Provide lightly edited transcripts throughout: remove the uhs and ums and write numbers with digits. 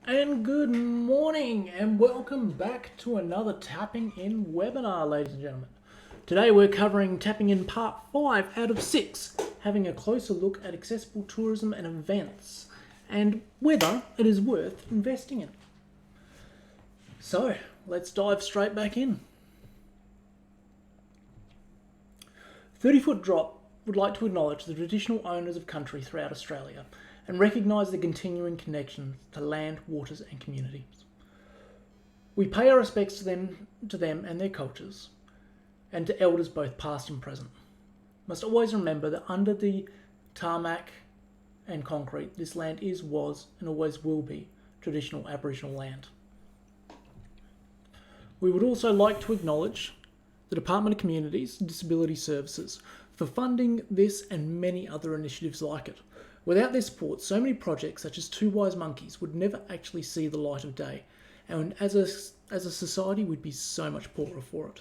And good morning, and welcome back to another Tapping In webinar, ladies and gentlemen. Today we're covering Tapping In Part 5 out of 6, having a closer look at accessible tourism and events, and whether it is worth investing in. So, let's dive straight back in. 30-Foot Drop would like to acknowledge the traditional owners of country throughout Australia and recognise the continuing connection to land, waters and communities. We pay our respects to them and their cultures, and to elders both past and present. Must always remember that under the tarmac and concrete, this land is, was and always will be traditional Aboriginal land. We would also like to acknowledge the Department of Communities and Disability Services for funding this and many other initiatives like it. Without their support, so many projects such as Two Wise Monkeys would never actually see the light of day, and as a society we'd be so much poorer for it.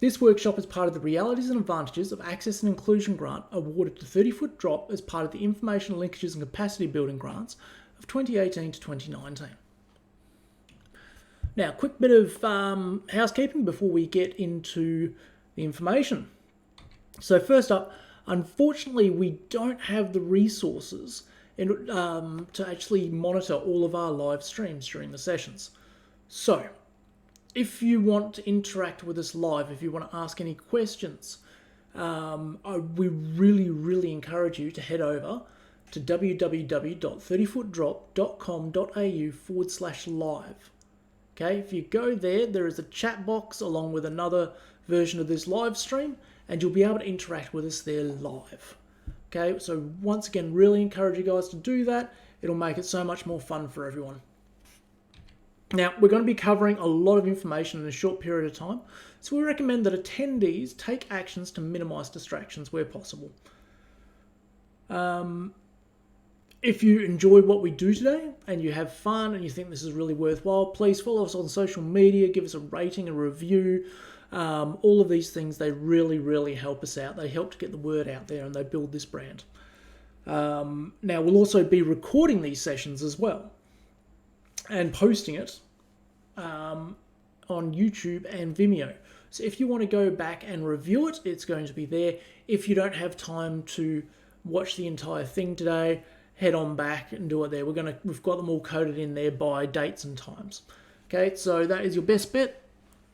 This workshop is part of the Realities and Advantages of Access and Inclusion grant awarded to 30-Foot Drop as part of the Information Linkages and Capacity Building grants of 2018 to 2019. Now, quick bit of housekeeping before we get into the information. So first up, unfortunately, we don't have the resources to actually monitor all of our live streams during the sessions. So, if you want to interact with us live, if you want to ask any questions, we really encourage you to head over to www.30footdrop.com.au/live. Okay, if you go there, there is a chat box along with another version of this live stream, and you'll be able to interact with us there live. Okay, so once again, really encourage you guys to do that. It'll make it so much more fun for everyone. Now, we're going to be covering a lot of information in a short period of time, so we recommend that attendees take actions to minimize distractions where possible. If you enjoyed what we do today and you have fun and you think this is really worthwhile, please follow us on social media, give us a rating, a review. All of these things, they really help us out. They help to get the word out there and they build this brand. Now, we'll also be recording these sessions as well and posting it on YouTube and Vimeo. So if you want to go back and review it, it's going to be there. If you don't have time to watch the entire thing today, head on back and do it there. We've got them all coded in there by dates and times. Okay, so that is your best bet.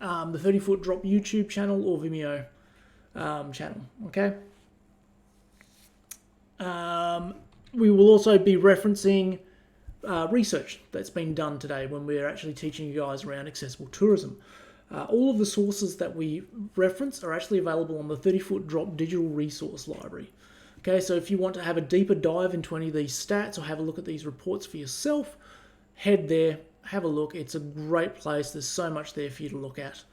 The 30-Foot Drop YouTube channel or Vimeo channel. Okay. We will also be referencing research that's been done today when we're actually teaching you guys around accessible tourism. All of the sources that we reference are actually available on the 30-Foot Drop digital resource library. Okay, so if you want to have a deeper dive into any of these stats or have a look at these reports for yourself, head there, have a look. It's a great place. There's so much there for you to look at.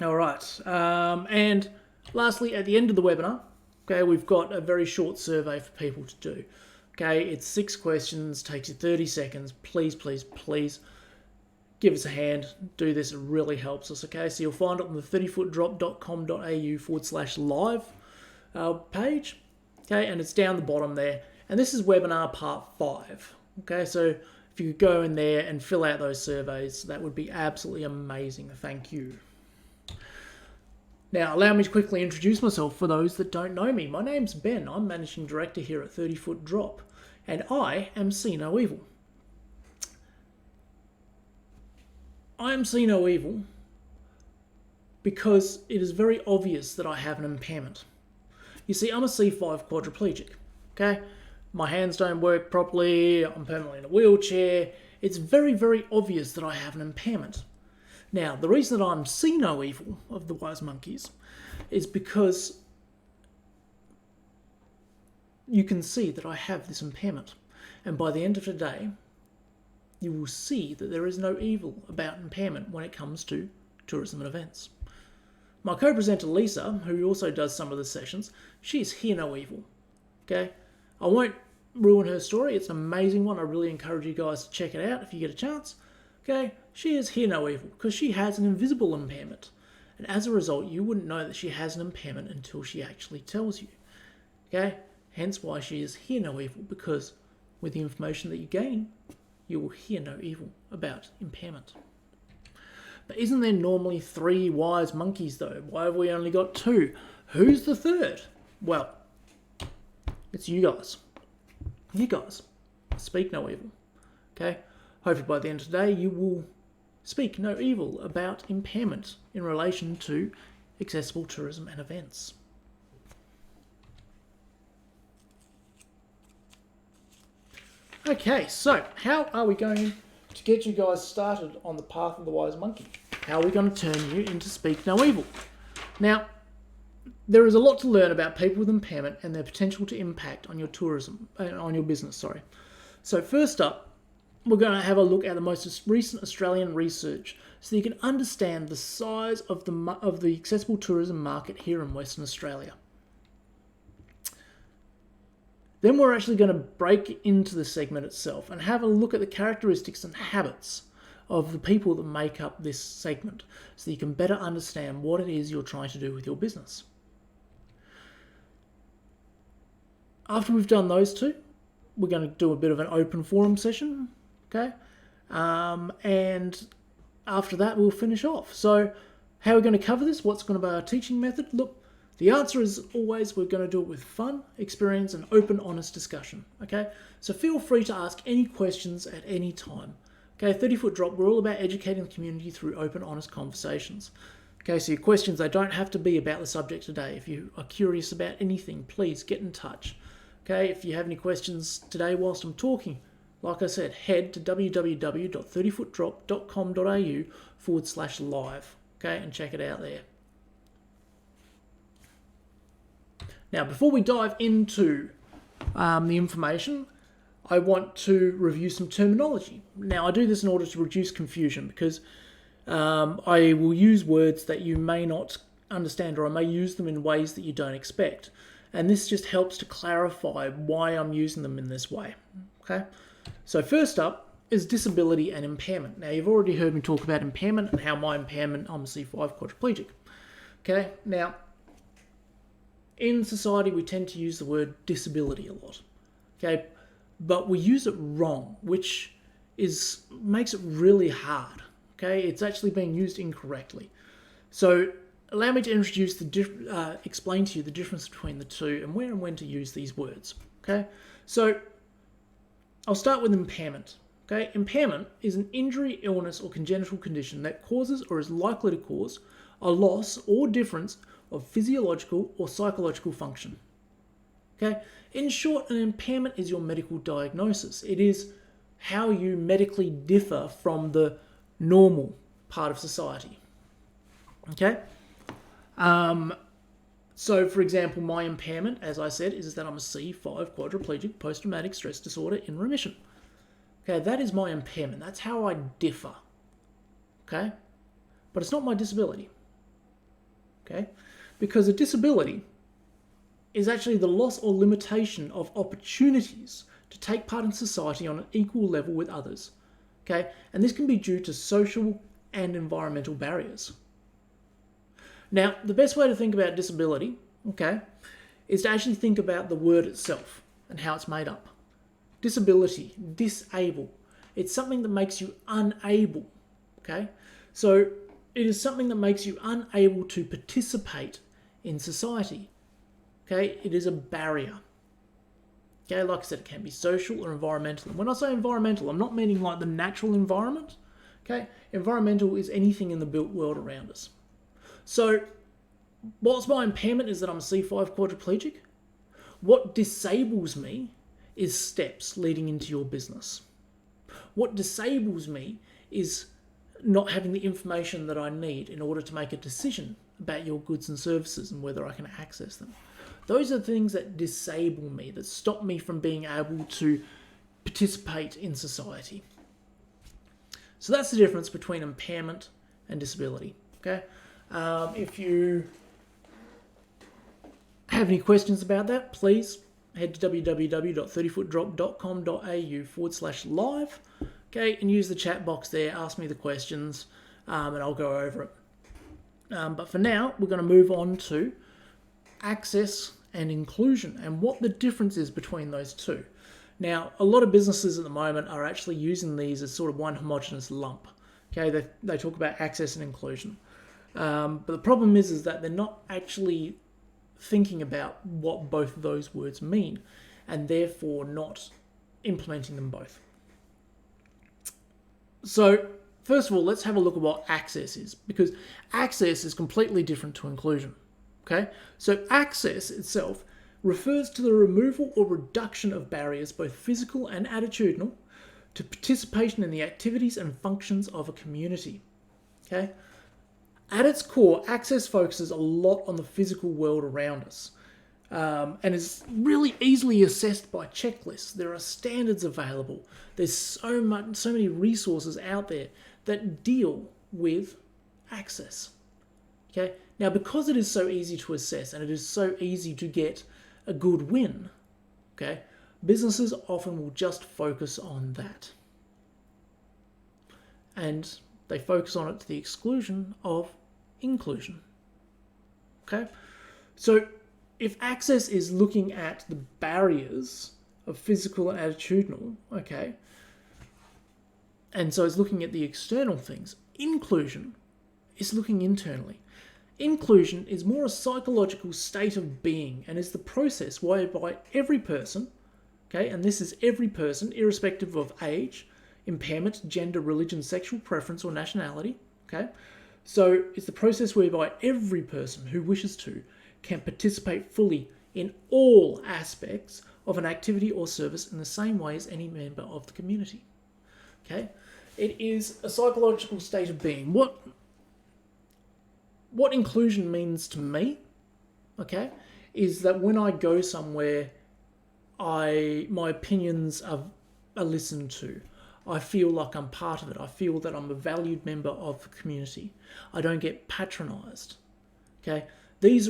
All right, and lastly, at the end of the webinar, okay, we've got a very short survey for people to do. Okay, it's 6 questions, takes you 30 seconds. Please give us a hand. Do this, it really helps us. Okay, so you'll find it on the 30footdrop.com.au/live page. Okay, and it's down the bottom there. And this is webinar part 5. Okay, so if you could go in there and fill out those surveys, that would be absolutely amazing. Thank you. Now, allow me to quickly introduce myself for those that don't know me. My name's Ben. I'm Managing Director here at 30-Foot Drop, and I am See No Evil. I am See No Evil because it is very obvious that I have an impairment. You see, I'm a C5 quadriplegic, okay? My hands don't work properly, I'm permanently in a wheelchair. It's very obvious that I have an impairment. Now, the reason that I'm See No Evil of the Wise Monkeys is because you can see that I have this impairment. And by the end of the day, you will see that there is no evil about impairment when it comes to tourism and events. My co-presenter Lisa, who also does some of the sessions, she's Hear No Evil. Okay? I won't ruin her story. It's an amazing one. I really encourage you guys to check it out if you get a chance. Okay? She is Hear No Evil because she has an invisible impairment. And as a result, you wouldn't know that she has an impairment until she actually tells you. Okay? Hence why she is Hear No Evil, because with the information that you gain, you will hear no evil about impairment. But isn't there normally 3 wise monkeys though? Why have we only got 2? Who's the third? Well, it's you guys. You guys. Speak no evil. Okay? Hopefully by the end of today you will speak no evil about impairment in relation to accessible tourism and events. Okay, so how are we going to get you guys started on the path of the wise monkey? How are we going to turn you into speak no evil? Now, there is a lot to learn about people with impairment and their potential to impact on your tourism, on your business, sorry. So first up, we're going to have a look at the most recent Australian research so you can understand the size of the accessible tourism market here in Western Australia. Then we're actually going to break into the segment itself and have a look at the characteristics and habits of the people that make up this segment so you can better understand what it is you're trying to do with your business. After we've done those two, we're going to do a bit of an open forum session, okay? And after that, we'll finish off. So how are we going to cover this? What's going to be our teaching method? Look, the answer is always we're going to do it with fun, experience, and open, honest discussion, okay? So feel free to ask any questions at any time. Okay, 30-foot drop, we're all about educating the community through open, honest conversations. Okay, so your questions, they don't have to be about the subject today. If you are curious about anything, please get in touch. Okay, if you have any questions today whilst I'm talking, like I said, head to www.30footdrop.com.au/live, okay, and check it out there. Now, before we dive into the information, I want to review some terminology. Now, I do this in order to reduce confusion because I will use words that you may not understand, or I may use them in ways that you don't expect. And this just helps to clarify why I'm using them in this way. Okay? So first up is disability and impairment. Now, you've already heard me talk about impairment and how my impairment, I'm a C5 quadriplegic. Okay? Now, in society, we tend to use the word disability a lot. Okay? But we use it wrong, which makes it really hard. Okay? It's actually being used incorrectly. So allow me to explain to you the difference between the two and where and when to use these words. Okay? So I'll start with impairment. Okay? Impairment is an injury, illness, or congenital condition that causes or is likely to cause a loss or difference of physiological or psychological function. Okay? In short, an impairment is your medical diagnosis. It is how you medically differ from the normal part of society. Okay? So, for example, my impairment, as I said, is that I'm a C5 quadriplegic post-traumatic stress disorder in remission. Okay, that is my impairment. That's how I differ. Okay? But it's not my disability. Okay? Because a disability is actually the loss or limitation of opportunities to take part in society on an equal level with others. Okay? And this can be due to social and environmental barriers. Now, the best way to think about disability, okay, is to actually think about the word itself and how it's made up. Disability, disable. It's something that makes you unable, okay? So it is something that makes you unable to participate in society, okay? It is a barrier. Okay, like I said, it can be social or environmental. And when I say environmental, I'm not meaning like the natural environment, okay? Environmental is anything in the built world around us. So, whilst my impairment is that I'm a C5 quadriplegic, what disables me is steps leading into your business. What disables me is not having the information that I need in order to make a decision about your goods and services and whether I can access them. Those are the things that disable me, that stop me from being able to participate in society. So that's the difference between impairment and disability, okay? If you have any questions about that, please head to www.30footdrop.com.au/live, okay, and use the chat box there, ask me the questions, and I'll go over it. But for now, we're going to move on to access and inclusion and what the difference is between those two. Now, a lot of businesses at the moment are actually using these as sort of one homogenous lump. Okay, they talk about access and inclusion. But the problem is that they're not actually thinking about what both of those words mean, and therefore not implementing them both. So, first of all, let's have a look at what access is, because access is completely different to inclusion. Okay, so access itself refers to the removal or reduction of barriers, both physical and attitudinal, to participation in the activities and functions of a community. Okay, at its core, access focuses a lot on the physical world around us, and is really easily assessed by checklists. There are standards available. There's so many resources out there that deal with access. Okay, now because it is so easy to assess and it is so easy to get a good win, okay, businesses often will just focus on that. And they focus on it to the exclusion of inclusion. Okay? So if access is looking at the barriers of physical and attitudinal, okay, and so it's looking at the external things, inclusion is looking internally. Inclusion is more a psychological state of being and is the process whereby every person, okay, and this is every person, irrespective of age, impairment, gender, religion, sexual preference, or nationality, okay? So it's the process whereby every person who wishes to can participate fully in all aspects of an activity or service in the same way as any member of the community, okay? It is a psychological state of being. What inclusion means to me, okay, is that when I go somewhere, my opinions are listened to. I feel like I'm part of it. I feel that I'm a valued member of the community. I don't get patronised, okay? This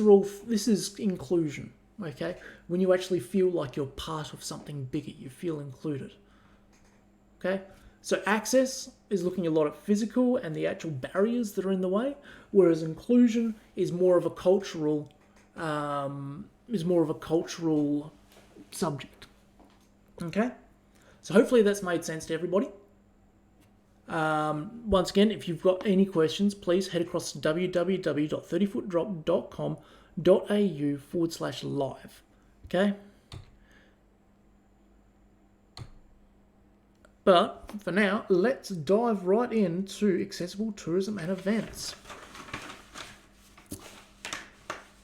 is inclusion, okay? When you actually feel like you're part of something bigger, you feel included, okay? So access is looking a lot at physical and the actual barriers that are in the way, whereas inclusion is more of a cultural subject. Okay, so hopefully that's made sense to everybody. Once again, if you've got any questions, please head across to www.30footdrop.com.au/live. Okay. But for now, let's dive right into accessible tourism and events.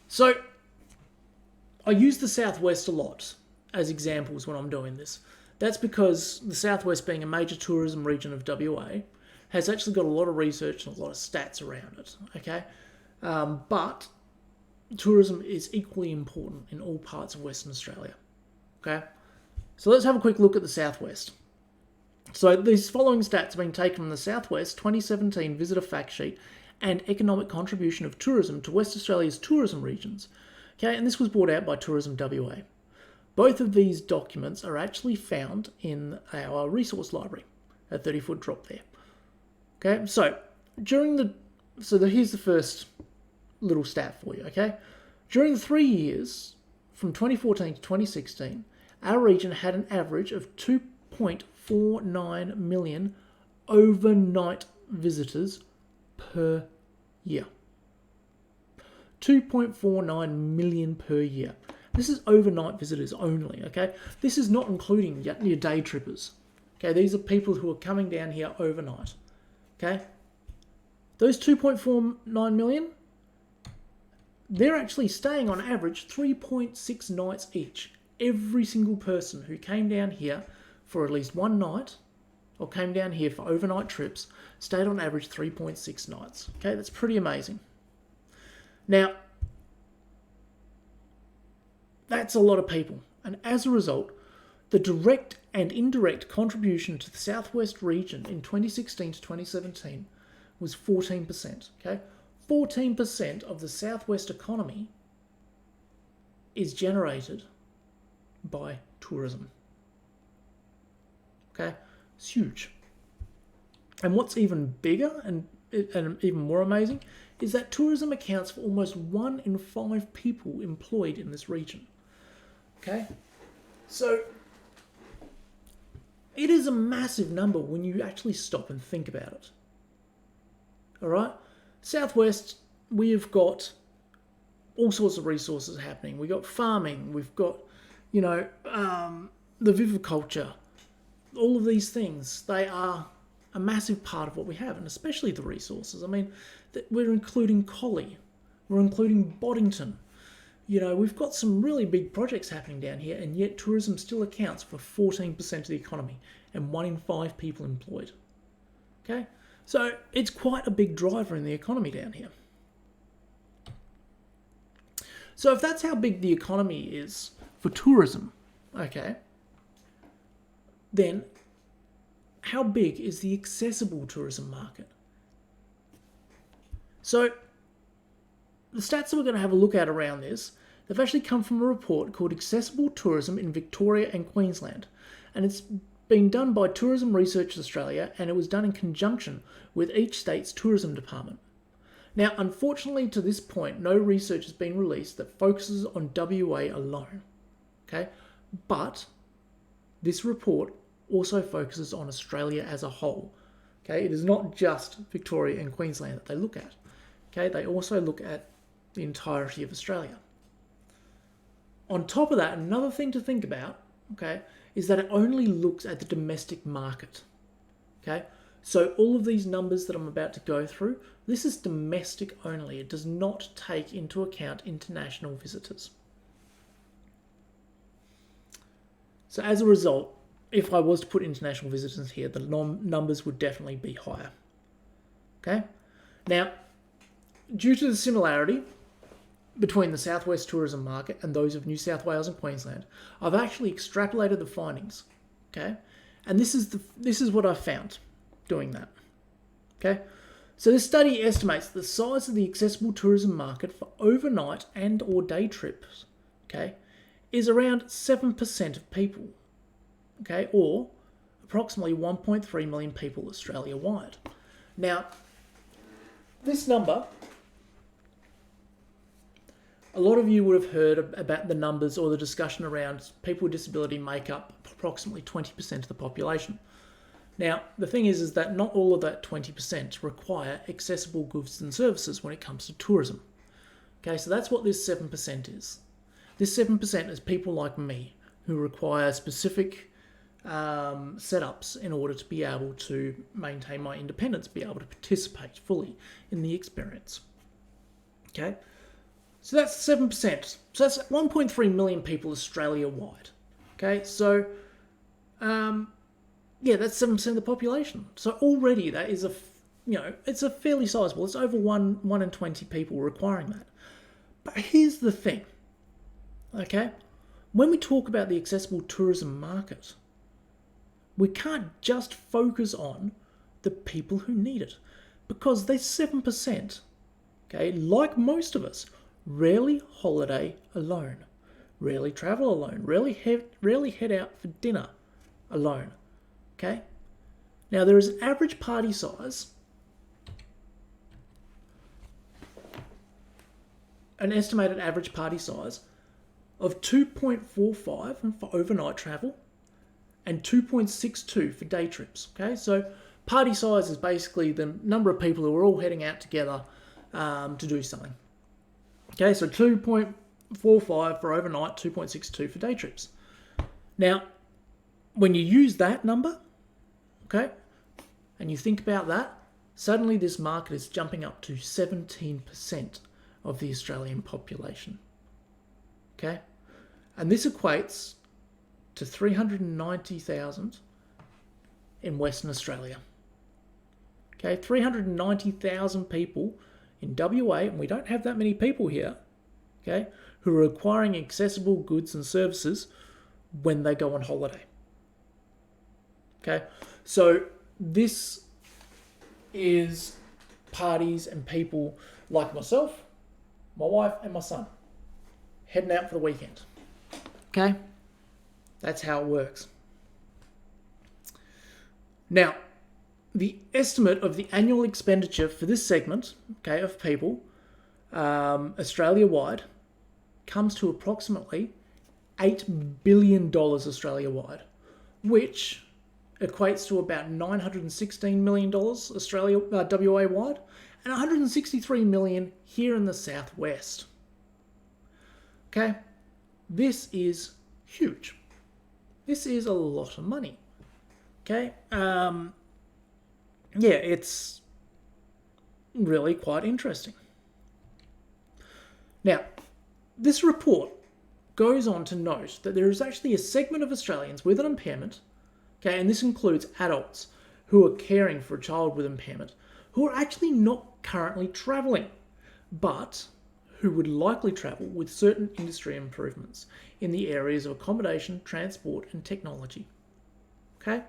So, I use the Southwest a lot as examples when I'm doing this. That's because the Southwest, being a major tourism region of WA, has actually got a lot of research and a lot of stats around it, okay? But tourism is equally important in all parts of Western Australia, okay? So let's have a quick look at the Southwest. So these following stats have been taken from the Southwest 2017 Visitor Fact Sheet and Economic Contribution of Tourism to West Australia's tourism regions. Okay, and this was brought out by Tourism WA. Both of these documents are actually found in our resource library at 30 Foot Drop there. Okay, so here's the first little stat for you, okay? During the 3 years, from 2014 to 2016, our region had an average of 2.49 million overnight visitors per year. 2.49 million per year. This is overnight visitors only, okay? This is not including your day trippers. Okay, these are people who are coming down here overnight. Okay? Those 2.49 million, they're actually staying on average 3.6 nights each. Every single person who came down here for at least one night, or came down here for overnight trips, stayed on average 3.6 nights. Okay, that's pretty amazing. Now, that's a lot of people. And as a result, the direct and indirect contribution to the Southwest region in 2016 to 2017 was 14%. Okay, 14% of the Southwest economy is generated by tourism. Okay, it's huge. And what's even bigger and even more amazing is that tourism accounts for almost 1 in 5 people employed in this region. Okay, so it is a massive number when you actually stop and think about it. All right? Southwest, we've got all sorts of resources happening. We've got farming, we've got, the viviculture, all of these things, they are a massive part of what we have, and especially the resources. I mean, we're including Collie, we're including Boddington. We've got some really big projects happening down here, and yet tourism still accounts for 14% of the economy and 1 in 5 people employed. Okay? So it's quite a big driver in the economy down here. So if that's how big the economy is for tourism, okay, then how big is the accessible tourism market? So the stats that we're going to have a look at around this, they've actually come from a report called Accessible Tourism in Victoria and Queensland. And it's been done by Tourism Research Australia, and it was done in conjunction with each state's tourism department. Now, unfortunately, to this point, no research has been released that focuses on WA alone. Okay? But this report also focuses on Australia as a whole. Okay? It is not just Victoria and Queensland that they look at. Okay? They also look at the entirety of Australia. On top of that, another thing to think about, okay, is that it only looks at the domestic market. Okay? So all of these numbers that I'm about to go through, this is domestic only. It does not take into account international visitors. So as a result, if I was to put international visitors here, the numbers would definitely be higher. Okay? Now, due to the similarity between the Southwest tourism market and those of New South Wales and Queensland, I've actually extrapolated the findings. Okay? And this is what I've found doing that. Okay? So this study estimates the size of the accessible tourism market for overnight and or day trips, okay, is around 7% of people, okay, or approximately 1.3 million people Australia-wide. Now, this number, a lot of you would have heard about the numbers or the discussion around people with disability make up approximately 20% of the population. Now, the thing is that not all of that 20% require accessible goods and services when it comes to tourism. Okay, so that's what this 7% is. This 7% is people like me who require specific setups in order to be able to maintain my independence, be able to participate fully in the experience. Okay, so that's 7%. So that's 1.3 million people Australia-wide. Okay, so yeah, that's 7% of the population. So already that is it's a fairly sizable. It's over 1 in 20 people requiring that. But here's the thing, okay? When we talk about the accessible tourism market, we can't just focus on the people who need it, because they're 7%, okay? Like most of us, rarely holiday alone, rarely travel alone, rarely head out for dinner alone. Okay? Now, there is an average party size, an estimated average party size of 2.45 for overnight travel and 2.62 for day trips. Okay? So, party size is basically the number of people who are all heading out together to do something. Okay? So, 2.45 for overnight, 2.62 for day trips. Now, when you use that number, okay, and you think about that, suddenly this market is jumping up to 17% of the Australian population. Okay? And this equates to 390,000 in Western Australia. Okay, 390,000 people in WA, and we don't have that many people here, okay, who are acquiring accessible goods and services when they go on holiday. Okay, so this is parties and people like myself, my wife and my son heading out for the weekend. Okay, that's how it works. Now, the estimate of the annual expenditure for this segment, okay, of people Australia-wide comes to approximately $8 billion Australia-wide, which equates to about $916 million Australia, WA wide, and 163 million here in the southwest. Okay, this is huge. This is a lot of money. Okay, yeah, it's really quite interesting. Now, this report goes on to note that there is actually a segment of Australians with an impairment, okay, and this includes adults who are caring for a child with impairment, who are actually not currently travelling, but who would likely travel with certain industry improvements in the areas of accommodation, transport, and technology. Okay?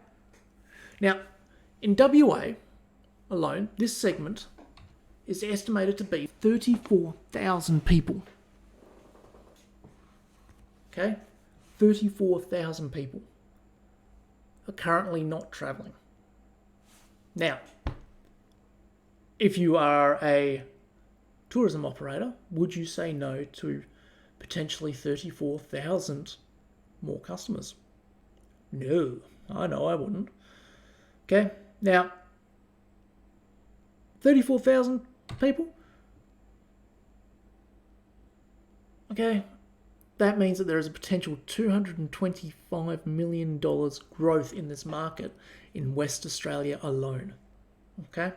Now, in WA alone, this segment is estimated to be 34,000 people. Okay? 34,000 people are currently not travelling. Now, if you are a tourism operator, would you say no to potentially 34,000 more customers? No, I know I wouldn't. Okay, now, 34,000 people? Okay, that means that there is a potential $225 million growth in this market in West Australia alone. Okay,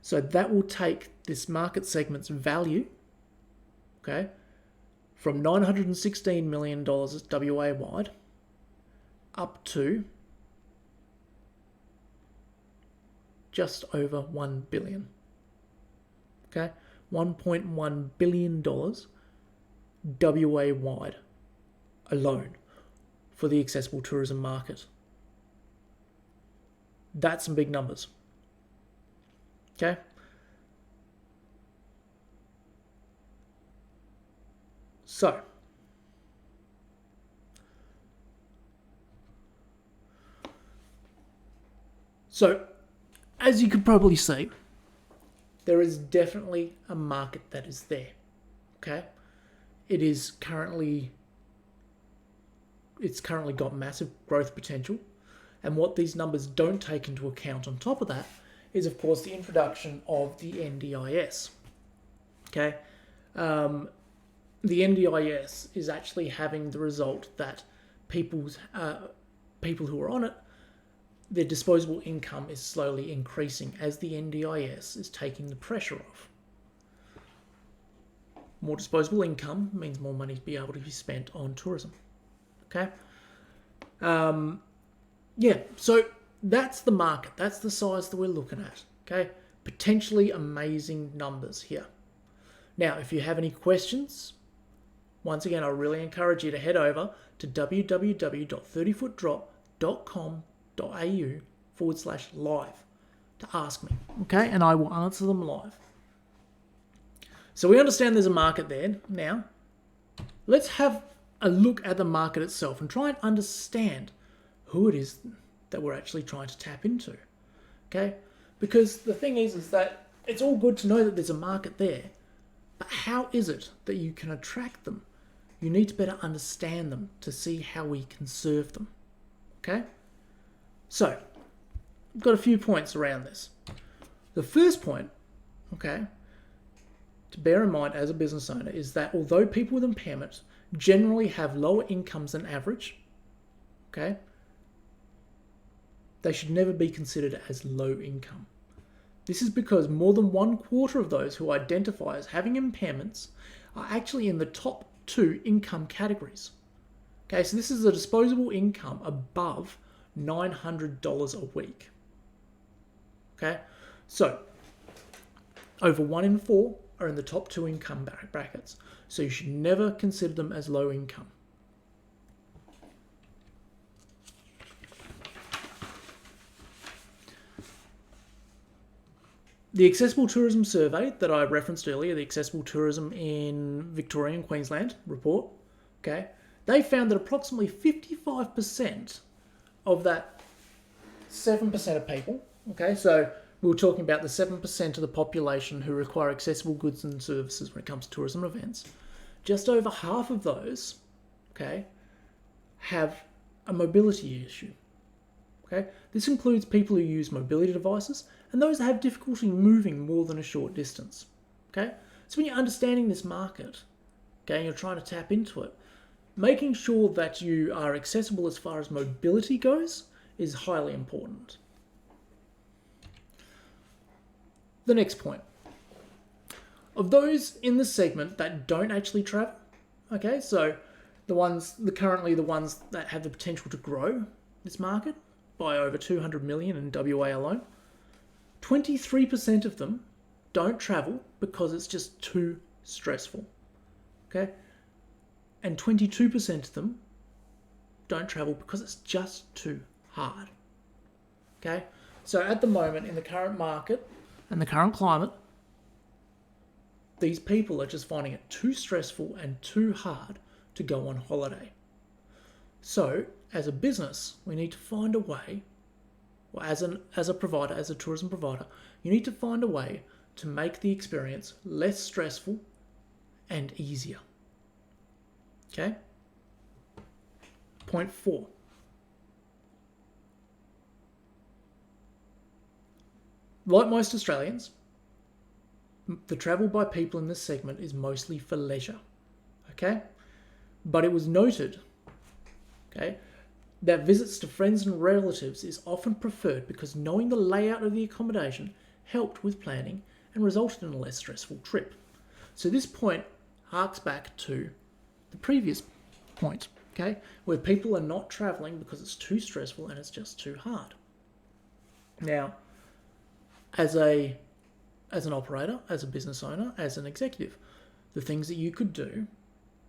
so that will take this market segment's value, okay, from $916 million WA wide up to just over $1 billion. Okay, $1.1 billion WA wide alone for the accessible tourism market. That's some big numbers. Okay? So, as you could probably see, there is definitely a market that is there. Okay? It's currently got massive growth potential. And what these numbers don't take into account on top of that is, of course, the introduction of the NDIS. Okay? The NDIS is actually having the result that people who are on it, their disposable income is slowly increasing as the NDIS is taking the pressure off. More disposable income means more money to be able to be spent on tourism. Okay? Yeah, so that's the market. That's the size that we're looking at. Okay? Potentially amazing numbers here. Now, if you have any questions, once again, I really encourage you to head over to www.30footdrop.com.au/live to ask me. Okay? And I will answer them live. So we understand there's a market there. Now, let's have a look at the market itself and try and understand who it is that we're actually trying to tap into. Okay? Because the thing is that it's all good to know that there's a market there, but how is it that you can attract them? You need to better understand them to see how we can serve them. Okay? So, I've got a few points around this. The first point, okay, to bear in mind as a business owner is that although people with impairment generally have lower incomes than average, okay, they should never be considered as low income. This is because more than 1/4 of those who identify as having impairments are actually in the top 2 income categories. Okay, so this is a disposable income above $900 a week. Okay, so over 1 in 4 are in the top 2 income brackets, so you should never consider them as low income. The Accessible Tourism Survey that I referenced earlier, the Accessible Tourism in Victoria and Queensland report, okay, they found that approximately 55% of that 7% of people, okay, so we were talking about the 7% of the population who require accessible goods and services when it comes to tourism events, just over half of those, okay, have a mobility issue. Okay, this includes people who use mobility devices and those that have difficulty moving more than a short distance. Okay, so when you're understanding this market, okay, and you're trying to tap into it, making sure that you are accessible as far as mobility goes is highly important. The next point. Of those in the segment that don't actually travel, okay, so currently the ones that have the potential to grow this market by over 200 million in WA alone, 23% of them don't travel because it's just too stressful, okay? And 22% of them don't travel because it's just too hard, okay? So at the moment, in the current market and the current climate, these people are just finding it too stressful and too hard to go on holiday. So, as a business, we need to find a way, or as a provider, as a tourism provider, you need to find a way to make the experience less stressful and easier. Okay? Point 4. Like most Australians, the travel by people in this segment is mostly for leisure. Okay? But it was noted, okay, that visits to friends and relatives is often preferred because knowing the layout of the accommodation helped with planning and resulted in a less stressful trip. So this point harks back to the previous point, okay, where people are not travelling because it's too stressful and it's just too hard. Now, as an operator, as a business owner, as an executive, the things that you could do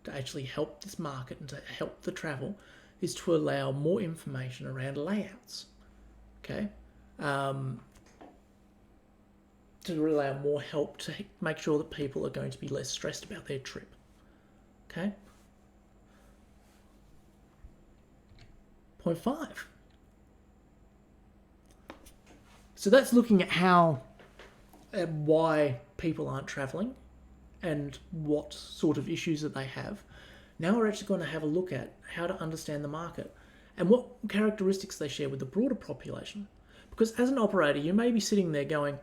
to actually help this market and to help the travel is to allow more information around layouts, okay? To allow more help to make sure that people are going to be less stressed about their trip, okay? Point 5. So that's looking at why people aren't travelling and what sort of issues that they have. Now we're actually going to have a look at how to understand the market and what characteristics they share with the broader population. Because as an operator, you may be sitting there going,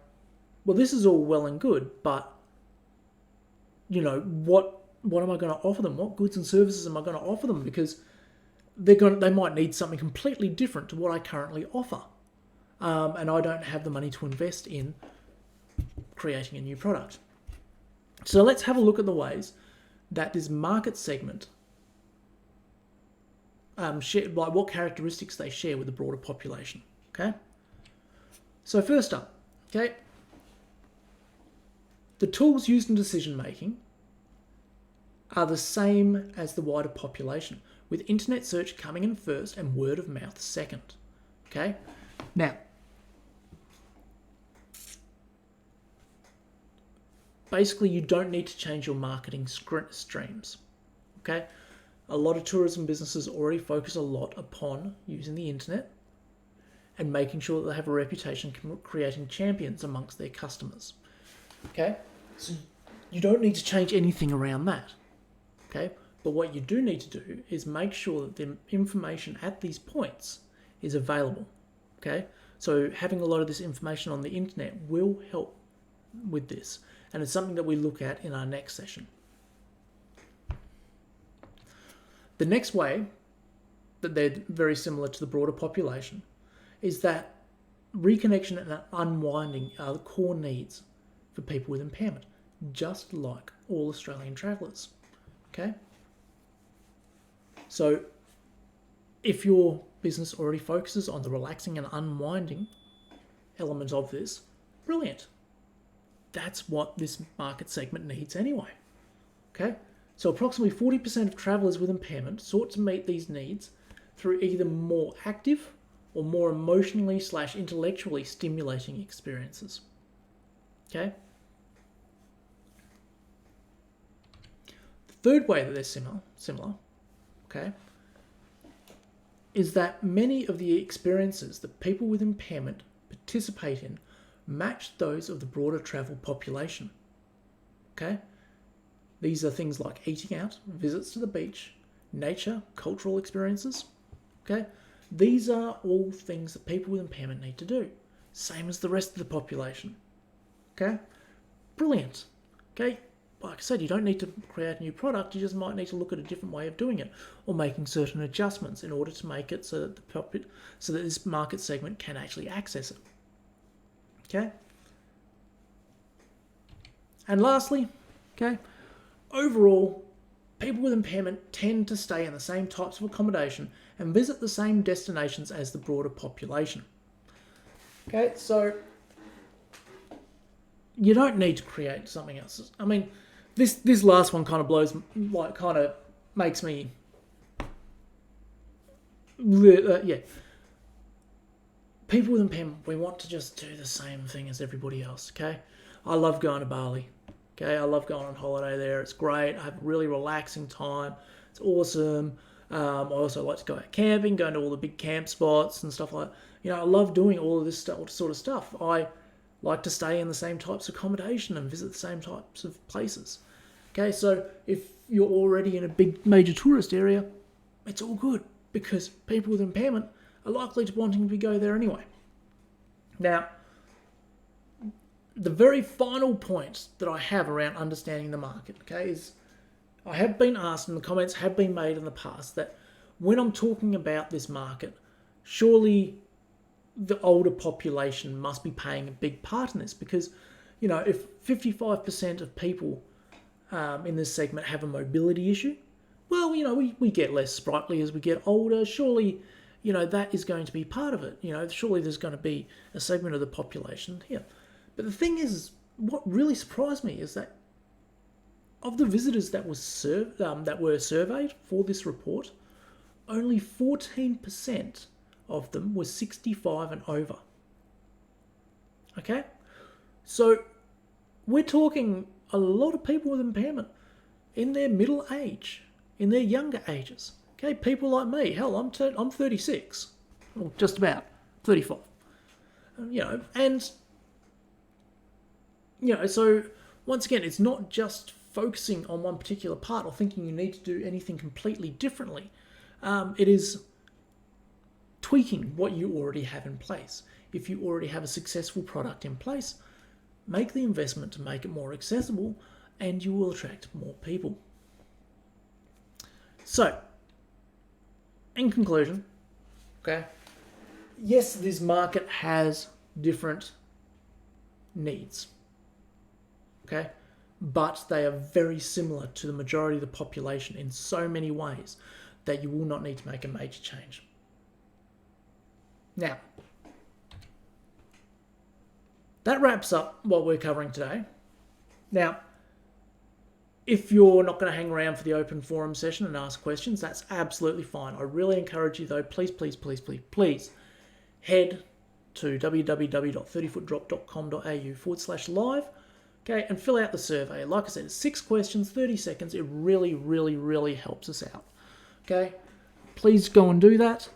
well, this is all well and good, but, what am I going to offer them? What goods and services am I going to offer them? Because they might need something completely different to what I currently offer. And I don't have the money to invest in creating a new product. So let's have a look at the ways that this market segment what characteristics they share with the broader population. Okay. So first up, okay, the tools used in decision making are the same as the wider population, with internet search coming in first and word of mouth second. Okay. Now, basically, you don't need to change your marketing streams, okay? A lot of tourism businesses already focus a lot upon using the internet and making sure that they have a reputation creating champions amongst their customers, okay? So you don't need to change anything around that, okay? But what you do need to do is make sure that the information at these points is available, okay? So having a lot of this information on the internet will help with this. And it's something that we look at in our next session. The next way that they're very similar to the broader population is that reconnection and unwinding are the core needs for people with impairment, just like all Australian travellers. Okay? So if your business already focuses on the relaxing and unwinding element of this, brilliant. That's what this market segment needs anyway. Okay? So approximately 40% of travellers with impairment sought to meet these needs through either more active or more emotionally/intellectually stimulating experiences. Okay? The third way that they're similar, okay, is that many of the experiences that people with impairment participate in match those of the broader travel population. Okay? These are things like eating out, visits to the beach, nature, cultural experiences. Okay? These are all things that people with impairment need to do, same as the rest of the population. Okay? Brilliant. Okay? Like I said, you don't need to create a new product, you just might need to look at a different way of doing it, or making certain adjustments in order to make it so that this market segment can actually access it. Okay? And lastly, okay, overall, people with impairment tend to stay in the same types of accommodation and visit the same destinations as the broader population. Okay, so you don't need to create something else. I mean, this last one kind of makes me, yeah. People with impairment, we want to just do the same thing as everybody else. Okay, I love going to Bali. Okay, I love going on holiday there. It's great. I have a really relaxing time. It's awesome. I also like to go out camping, going to all the big camp spots and stuff like that. I love doing all of this sort of stuff. I like to stay in the same types of accommodation and visit the same types of places. Okay, so if you're already in a big major tourist area, it's all good because people with impairment are likely to wanting to go there anyway. Now, the very final point that I have around understanding the market, okay, is I have been asked, and the comments have been made in the past, that when I'm talking about this market, surely the older population must be playing a big part in this because, if 55% of people in this segment have a mobility issue, well, we get less sprightly as we get older. Surely, that is going to be part of it. Surely there's going to be a segment of the population here. But the thing is, what really surprised me is that of the visitors that were surveyed for this report, only 14% of them were 65 and over. Okay? So we're talking a lot of people with impairment in their middle age, in their younger ages. Okay? People like me. Hell, I'm 36. Well, just about 35. So once again, it's not just focusing on one particular part or thinking you need to do anything completely differently. It is tweaking what you already have in place. If you already have a successful product in place, make the investment to make it more accessible and you will attract more people. So, in conclusion, okay, yes, this market has different needs. Okay, but they are very similar to the majority of the population in so many ways that you will not need to make a major change. Now, that wraps up what we're covering today. Now, if you're not going to hang around for the open forum session and ask questions, that's absolutely fine. I really encourage you though, please head to www.30footdrop.com.au/live. Okay, and fill out the survey. Like I said, it's 6 questions, 30 seconds. It really, really, really helps us out. Okay, please go and do that.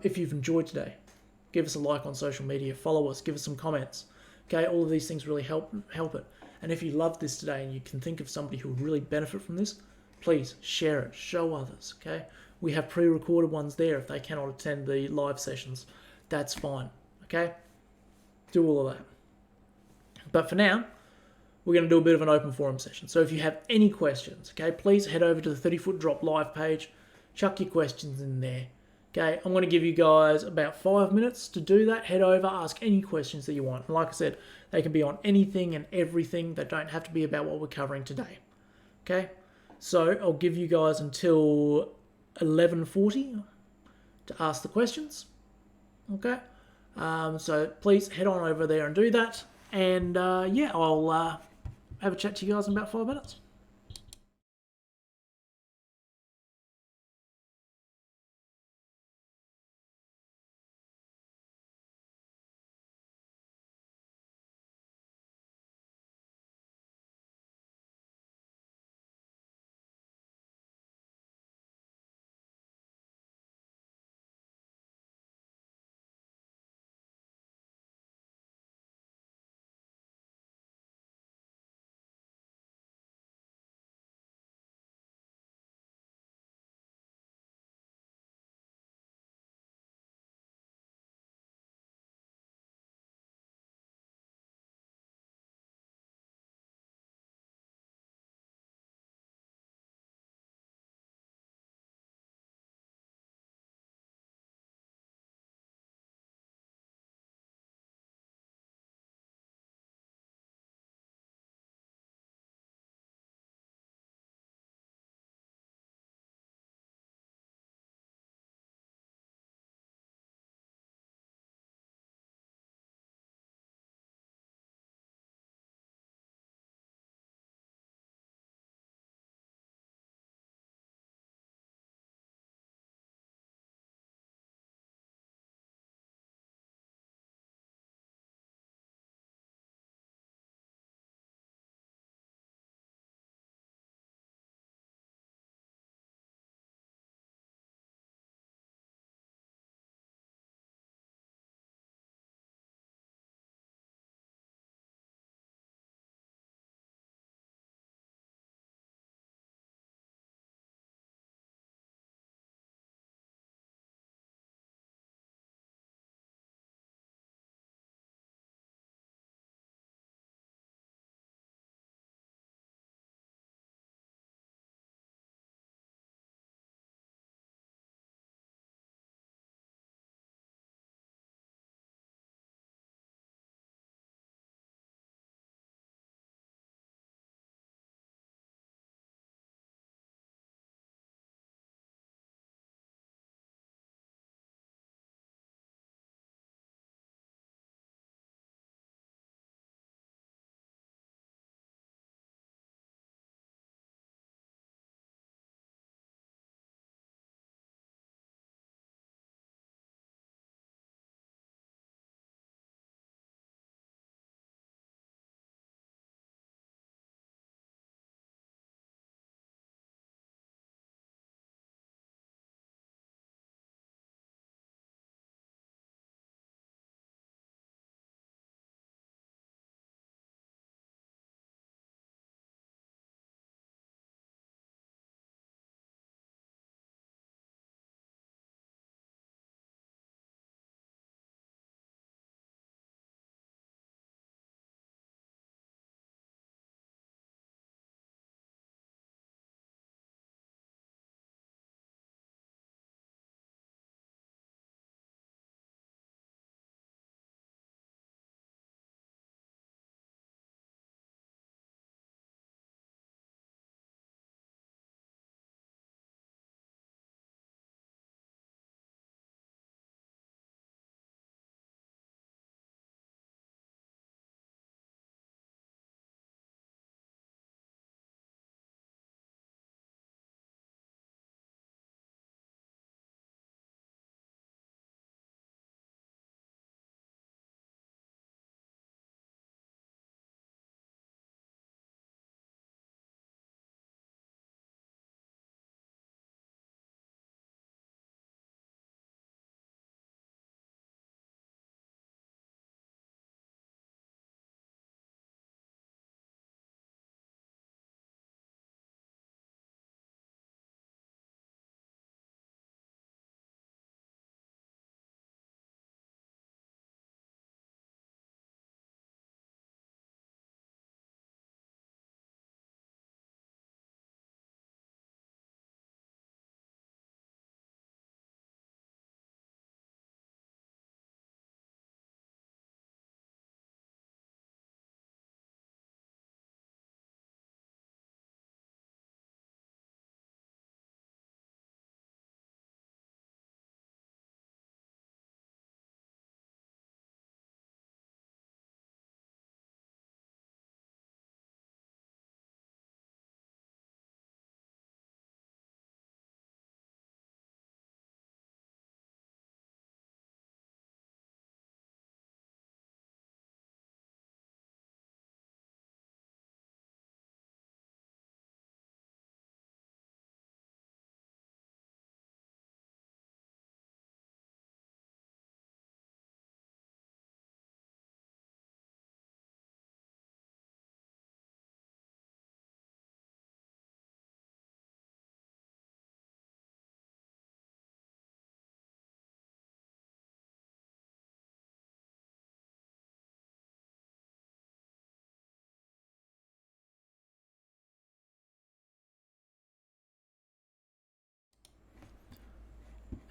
If you've enjoyed today, give us a like on social media, follow us, give us some comments. Okay, all of these things really help it. And if you loved this today and you can think of somebody who would really benefit from this, please share it, show others. Okay, we have pre-recorded ones there if they cannot attend the live sessions. That's fine. Okay, do all of that. But for now, we're going to do a bit of an open forum session. So if you have any questions, okay, please head over to the 30 Foot Drop live page, chuck your questions in there. Okay, I'm going to give you guys about 5 minutes to do that. Head over, ask any questions that you want. And like I said, they can be on anything and everything. They don't have to be about what we're covering today. Okay, so I'll give you guys until 11:40 to ask the questions. Okay, so please head on over there and do that. And I'll have a chat to you guys in about 5 minutes.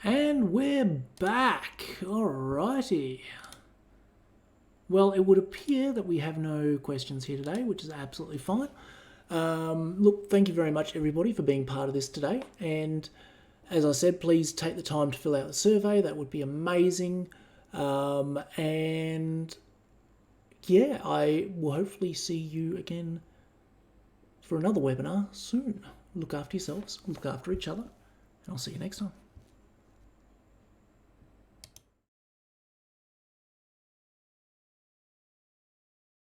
And we're back. Alrighty. Well, it would appear that we have no questions here today, which is absolutely fine. Look, thank you very much, everybody, for being part of this today. And as I said, please take the time to fill out the survey. That would be amazing. And yeah, I will hopefully see you again for another webinar soon. Look after yourselves, look after each other, and I'll see you next time.